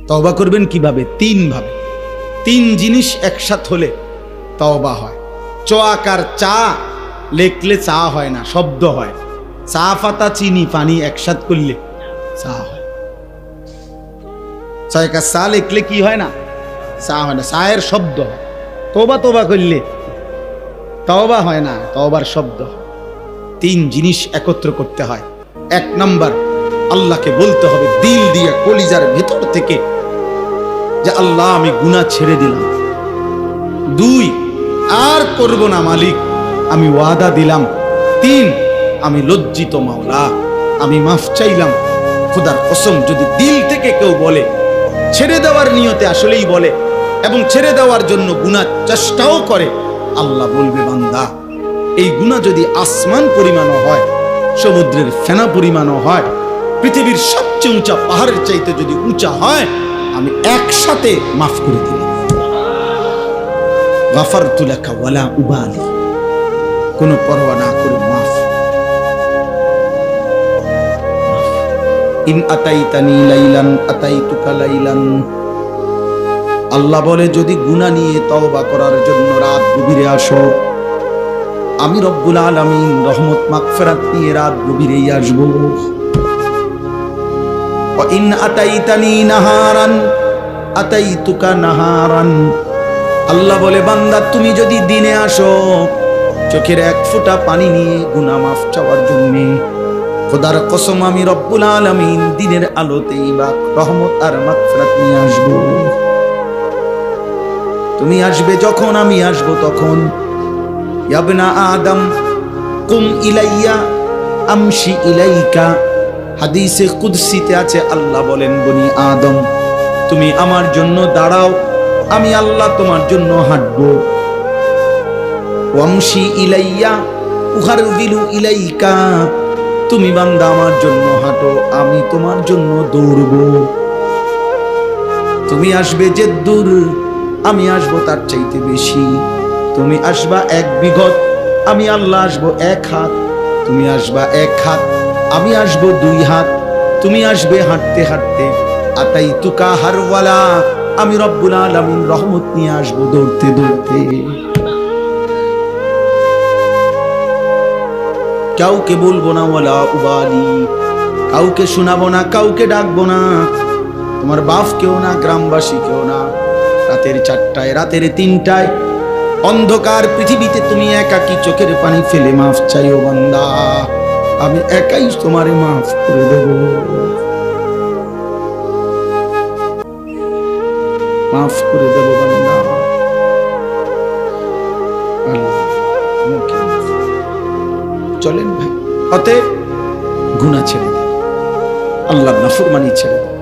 তওবা করবেন কিভাবে? তিন ভাবে। তিন জিনিস একসাথে হলে তওবা হয়। চ আকার চা লেখলে চা হয় না, শব্দ হয়। চা পাতা চিনি পানি একসাথ করলে চা হয়। ছয়কার চা লেখলে কি হয় না? চা হয় না, চায়ের শব্দ হয়। তওবা তওবা করলে তওবা হয় না, তওবার শব্দ হয়। তিন জিনিস একত্র করতে হয়। এক নাম্বার, আল্লাহকে বলতে হবে দিল দিয়ে কলিজার ভেতর থেকে যে আল্লাহ আমি গুনাহ ছেড়ে দিলাম। দুই, আর করব না মালিক, আমি ওয়াদা দিলাম। তিন, আমি লজ্জিত মাওলা, আমি মাফ চাইলাম। খোদার কসম, যদি দিল থেকে কেউ বলে, ছেড়ে দেওয়ার নিয়তে আসলেই বলে এবং ছেড়ে দেওয়ার জন্য গুনাহ চেষ্টাও করে, আল্লাহ বলবে বান্দা এই গুনাহ যদি আসমান পরিমাণও হয়, সমুদ্রের ফেনা পরিমাণও হয়, পৃথিবীর সবচেয়ে উঁচা পাহাড়ের চাইতে যদি উঁচা হয়, আমি একসাথে মাফ করে দিলাম। গাফারতু লাকা ওয়ালা উবালি, কোনো পরোয়া না করে মাফ। ইন আতাইতানি লাইলান আতাইতুকা লাইলান, আল্লাহ বলে যদি গুনাহ নিয়ে তওবা করার জন্য রাত গভীরে আসো, আমি রব্বুল আলামিন রহমত মাগফিরাত নিয়ে রাত গভীরেই আসবো। ওয়া ইন আতাইতানি নাহারান আতাইতুকা নাহারান, আল্লাহ বলে বান্দা তুমি যদি দিনে আসো চোখের এক ফোঁটা পানি নিয়ে গুনাহ মাফ চাওয়ার জন্য, খোদার কসম আমি রব্বুল আলামিন দিনের আলোতেই বা রহমত আর মাগফিরাত নিয়ে আসবো। তুমি আসবে যখন, আমি আসবো তখন। ইয়া ইবনা আদম কুম ইলাইয়া আমশি ইলাইকা, হাদিসে কুদসিতে আছে আল্লাহ বলেন বনি আদম তুমি আমার জন্য দাঁড়াও, আমি আল্লাহ তোমার জন্য হাঁটবো। ওয়ামশি ইলাইয়া উখারবিলু ইলাইকা, তুমি বান্দা আমার জন্য হাঁটো, আমি তোমার জন্য দৌড়বো। তুমি আসবে যে দূর, আমি আসবো তার চাইতে বেশি। তুমি আসবা এক বিঘত, আমি আল্লাহ আসবো এক হাত। তুমি আসবা এক হাত, আমি আসবো দুই হাত। তুমি আসবে হাঁটতে হাঁটতে, আতাইতুকা হারওয়ালা, আমি রব্বুল আলামিন রহমত নিয়ে আসবো দৌড়তে দৌড়তে। কাউকে বলবো না ওয়ালা উবালি, কাউকে শোনাবো না, কাউকে ডাকবো না, তোমার বাপ কেউ না, গ্রামবাসী কেউ না। রাতের 4টায়, রাতের 3টায় অন্ধকার পৃথিবীতে তুমি একাকী চোখের পানি ফেলে মাফ চাইও বান্দা, আমি একাই তোমারে মাফ করে দেব। মাফ করে দেব বান্দা। চলেন ভাই, অতএব গুনাহ ছেড়ে দেন, আল্লাহর নাফরমানি ছেড়ে দেন,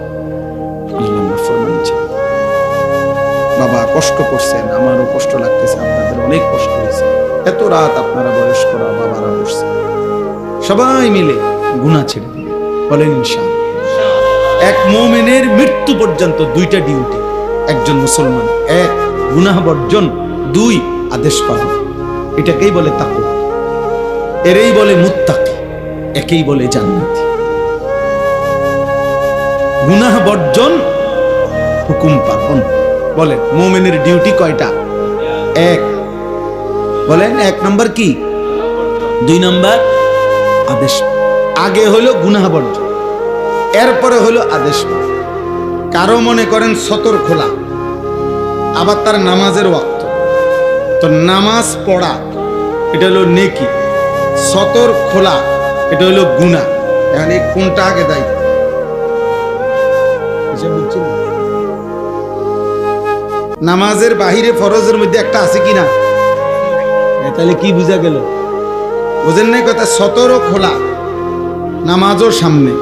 আল্লাহর নাফরমানি ছেড়ে দেন। বাবা কষ্ট করছেন, আমারও কষ্ট লাগতেছে, আপনাদের অনেক কষ্ট হয়েছে। এত রাত আপনারা বয়স করা বাবারা বসছে, সবাই মিলে গুনাহ ছেড়ে দিবেন, বলেন ইনশাআল্লাহ। এক মুমিনের মৃত্যু পর্যন্ত 2টা ডিউটি একজন মুসলমান: 1 গুনাহ বর্জন, 2 আদেশ পালন। এটাকেই বলে তাকওয়া, এরই বলে মুত্তাকি, একেই বলে জান্নাতি। গুনাহ বর্জন, হুকুম পালন। বলেন মুমিনের ডিউটি কয়টা? 1। বলেন 1 নম্বর কি? 2 নম্বর আদেশ। আগে হলো গুনাহ বর্জন, এরপরে হলো আদেশ। কারো মনে করেন সতর খোলা, আবার তার নামাজের ওয়াক্ত, তো নামাজ পড়া এটা হলো নেকি, সতর খোলা এটা হলো গুনাহ। এখন কোনটা আগে দায়িত্ব? নামাজের বাহিরে ফরজের মধ্যে একটা আছে কিনা? তাহলে কি বুঝা গেল? বুঝেন নাই কথা? সতরও খোলা, নামাজও সামনে।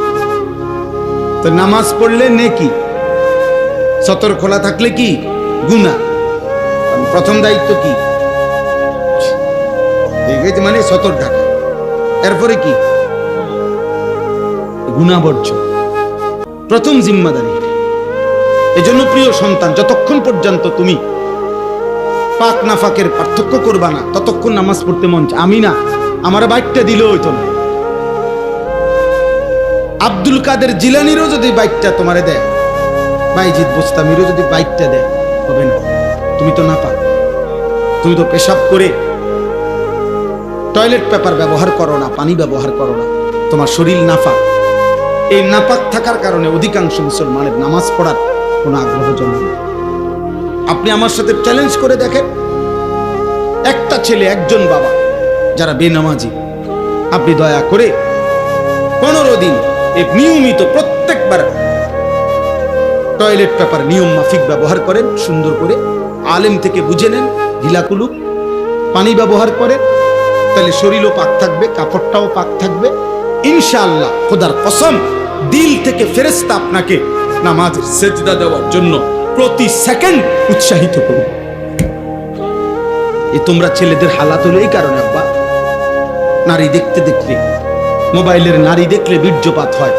তো নামাজ পড়লে নেকি, সতর খোলা থাকলে কি? গুনাহ। প্রথম দায়িত্ব কি? মানে সতর ঢাকা, এরপরে কি? গুনাহ বর্জন, প্রথম জিম্মাদারি। এজন্য প্রিয় সন্তান, যতক্ষণ পর্যন্ত তুমি পাক নাফাকের পার্থক্য করবা না, ততক্ষণ নামাজ পড়তে মন চায়। আমি না, আমার বাইকটা দিলেও হইতো না। আব্দুল কাদের জিলানিরও যদি বাইকটা তোমারে দেয়, বাইজিৎ বোস্তামিরও যদি বাইকটা দেয় হবে না, তুমি তো নাপাক, তুমি তো পেশাব করে টয়লেট পেপার ব্যবহার করো না, পানি ব্যবহার করো না, তোমার শরীর নাপাক। এই নাপাক থাকার কারণে অধিকাংশ মুসলমানের নামাজ পড়ার কোনো আগ্রহ জন্মে। আপনি আমার সাথে চ্যালেঞ্জ করে দেখেন, একটা ছেলে একজন বাবা যারা বেনামাজি, আপনি দয়া করে 15 দিন নিয়মিত প্রত্যেকবার টয়লেট পেপার নিয়ম মাফিক ব্যবহার করেন, সুন্দর করে আলেম থেকে বুঝে নেন, ঢিলাকুলুক পানি ব্যবহার করেন, তাহলে শরীরও পাক থাকবে, কাপড়টাও পাক থাকবে ইনশাআল্লাহ। খোদার কসম, দিল থেকে ফেরেশতা আপনাকে নামাজের সেজদা দেওয়ার জন্য প্রতি সেকেন্ড উৎসাহিত করবে। এই তোমরা ছেলেদের হালাত হলো এই কারণে আব্বা, নারী দেখতে দেখলে, মোবাইলের নারী দেখলে বীর্যপাত হয়,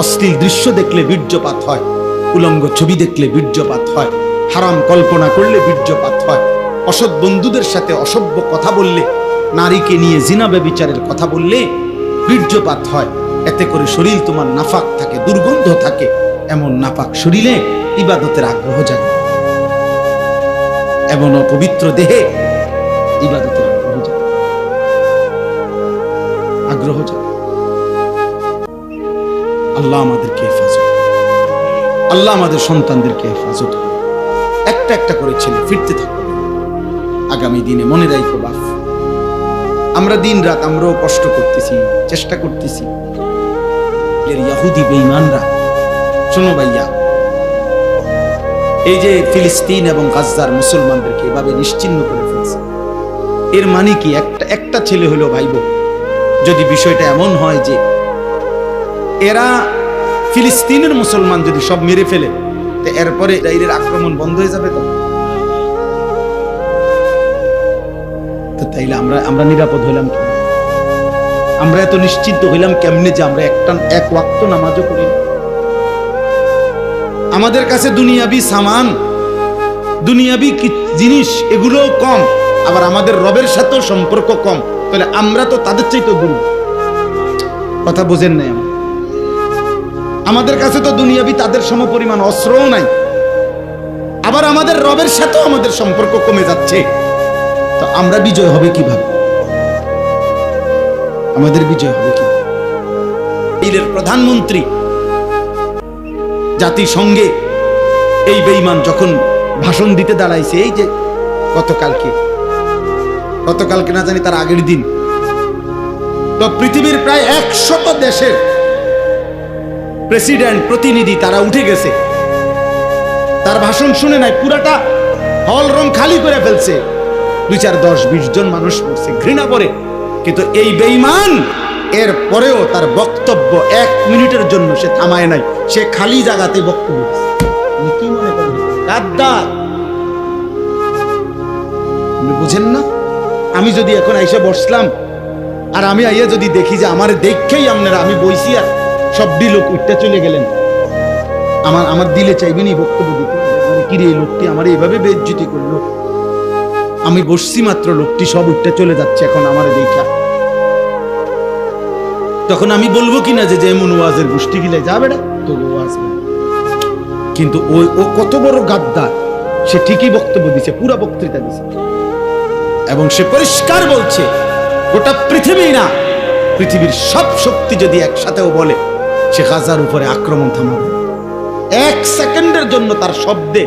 অশ্লীল দৃশ্য দেখলে বীর্যপাত হয়, উলঙ্গ ছবি দেখলে বীর্যপাত হয়, হারাম কল্পনা করলে বীর্যপাত হয়, অসৎ বন্ধুদের সাথে অসভ্য কথা বললে, নারীকে নিয়ে জিনা ব্যভিচারের কথা বললে বীর্যপাত হয়। এতে করে শরীর তোমার নাফাক থাকে, দুর্গন্ধ থাকে। এমন নাপাক শরীরে ইবাদতের আগ্রহ জাগে, এমন অপবিত্র দেহে ইবাদতের আগ্রহ জাগে। আল্লাহ আমাদেরকে হেফাজত, আল্লাহ আমাদের সন্তানদেরকে হেফাজত করে। একটা একটা করে ছেলে ফিরতে থাকবে আগামী দিনে। মনে রাখো বাপ, আমরা দিন রাত আমরাও কষ্ট করতেছি, চেষ্টা করতেছি। এর ইহুদি বেঈমানরা, শোনো ভাইয়া, এই যে ফিলিস্তিন এবং গাজার মুসলমানদেরকে এভাবে নিশ্চিহ্ন করে ফেলছে, এর মানে কি? একটা ছেলে হলো ভাইব, যদি বিষয়টা এমন হয় যে এরা ফিলিস্তিনের মুসলমান যদি সব মেরে ফেলে, তো এরপরে ইসরায়েলের আক্রমণ বন্ধ হয়ে যাবে। তো তাইলে আমরা নিরাপদ হইলাম কেন? আমরা এত নিশ্চিন্ত হইলাম কেমনে যে আমরা এক ওয়াক্ত নামাজও করি? আমাদের কাছে দুনিয়াবি সামান, দুনিয়াবি জিনিস এগুলো কম, আবার আমাদের রবের সাথেও সম্পর্ক কম, তাহলে আমরা তো তাদের চাইতেও দূর। কথা বোঝেন নাই? আমাদের কাছে তো দুনিয়াবি তাদের সমপরিমাণ অস্ত্রও নাই, আবার আমাদের রবের সাথেও আমাদের সম্পর্ক কমে যাচ্ছে। তো আমরা বিজয় হবে কিভাবে? আমাদের বিজয় হবে কি? ইসরায়েলের প্রধানমন্ত্রী জাতিসংঘে এই বেঈমান যখন ভাষণ দিতে দাঁড়াইছে, এই যে গতকালকে না জানি তার আগের দিন, তো পৃথিবীর প্রায় 100 দেশের প্রেসিডেন্ট, প্রতিনিধি তারা উঠে গেছে, তার ভাষণ শুনে নাই, পুরাটা হল রুম খালি করে ফেলছে, 2, 4, 10, 20 জন মানুষ পড়ছে, ঘৃণা করে। কিন্তু এই বেঈমান এর পরেও তার বক্তব্য 1 মিনিটের জন্য সে থামায় নাই, সে খালি জায়গাতে বক্তব্য দিচ্ছে। কি মনে করেন? গাদ্দার। আপনি বুঝেন না? আমি যদি এখন আইসা বসলাম, আর আমি আইয়া যদি দেখি যে আমার দেখেই আপনারা, আমি বইছি আর সবটি লোক উঠতে চলে গেলেন, আমার দিলে চাইবেনি বক্তব্য দিতে, কি রে লোকটি আমার এইভাবে বেইজ্জতি করলো, আমি বসছি মাত্র, লোকটি সব উঠতে চলে যাচ্ছে এখন আমার দেখা, তখন আমি বলবো কিনা যে এমন ওয়াজের গোষ্ঠী গিলে যাবে না তো ওয়াজ। কিন্তু ও কত বড় গাদ্দার, সে ঠিকই বক্তব্য দিছে, পুরা বক্তৃতা দিছে, এবং সে পরিষ্কার বলছে গোটা পৃথিবী না, পৃথিবীর সব শক্তি যদি একসাথেও বলে সে গাজার উপরে আক্রমণ থামাবে, 1 সেকেন্ডের জন্য তার শব্দে